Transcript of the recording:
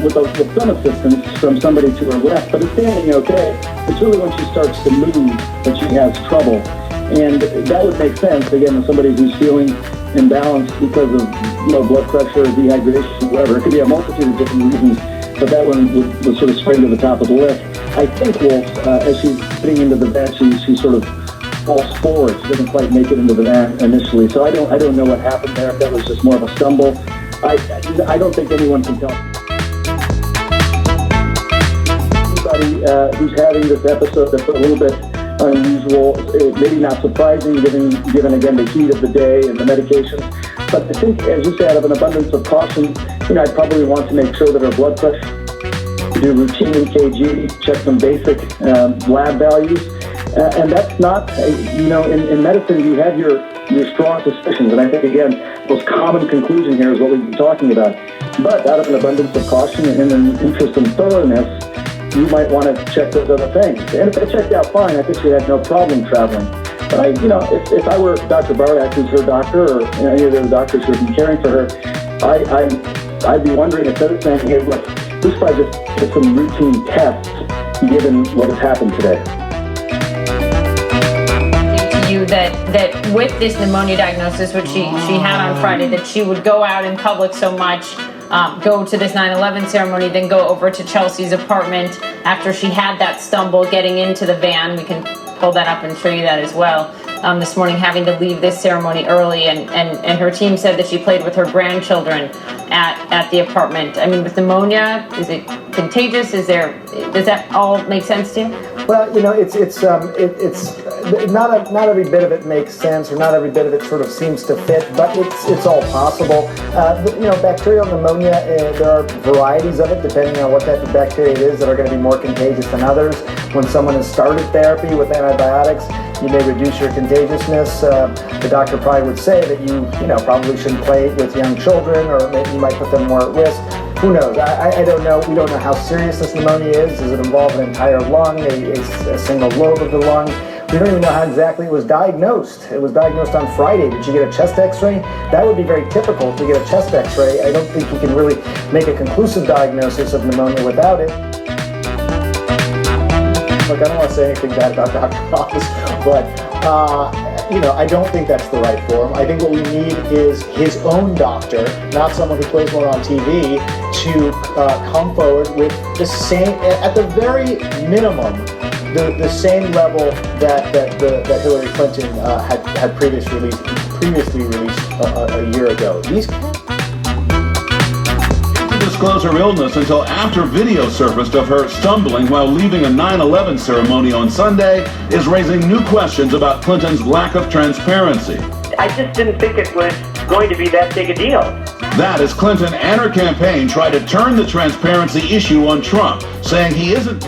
with some assistance from somebody to her left, but it's standing okay. It's really when she starts to move that she has trouble. And that would make sense, again, with somebody who's feeling imbalanced because of blood pressure, dehydration, whatever. It could be a multitude of different reasons, but that one would sort of spring to the top of the list. I think Wolf, as she's getting into the van, she sort of falls forward. She doesn't quite make it into the van initially. So I don't know what happened there. If that was just more of a stumble, I don't think anyone can tell. Anybody who's having this episode that's a little bit unusual, maybe not surprising given again the heat of the day and the medications. But I think, as you say, out of an abundance of caution, I'd probably want to make sure that her blood pressure, do routine EKG, check some basic lab values. And that's not, in medicine you have your strong suspicions. And I think, again, the most common conclusion here is what we've been talking about. But out of an abundance of caution and an interest in thoroughness, you might want to check those other things. And if it checked out fine, I think she had no problem traveling. But if I were Dr. Bardak, who's her doctor, or any of the doctors who have been caring for her, I'd be wondering if they're saying, hey, look, this probably just get some routine tests given what has happened today. To you that with this pneumonia diagnosis, which she had on Friday, that she would go out in public so much, go to this 9/11 ceremony, then go over to Chelsea's apartment after she had that stumble getting into the van. We can pull that up and show you that as well. This morning, having to leave this ceremony early, and her team said that she played with her grandchildren at the apartment. I mean, with pneumonia, is it contagious? Does that all make sense to you? Well, it's not every bit of it makes sense, or not every bit of it sort of seems to fit, but it's all possible. Bacterial pneumonia, there are varieties of it depending on what type of bacteria it is that are going to be more contagious than others. When someone has started therapy with antibiotics, you may reduce your contagiousness. The doctor probably would say that you probably shouldn't play with young children, or maybe you might put them more at risk. Who knows? I don't know. We don't know how serious this pneumonia is. Does it involve an entire lung, a single lobe of the lung? We don't even know how exactly it was diagnosed. It was diagnosed on Friday. Did you get a chest x-ray? That would be very typical to get a chest x-ray. I don't think you can really make a conclusive diagnosis of pneumonia without it. Look, I don't want to say anything bad about Dr. Oz, but I don't think that's the right form. I think what we need is his own doctor, not someone who plays one on TV, to come forward with the same, at the very minimum, the same level that Hillary Clinton had previously released a year ago. Disclose her illness until after video surfaced of her stumbling while leaving a 9/11 ceremony on Sunday is raising new questions about Clinton's lack of transparency. I just didn't think it was going to be that big a deal. That as Clinton and her campaign try to turn the transparency issue on Trump, saying he isn't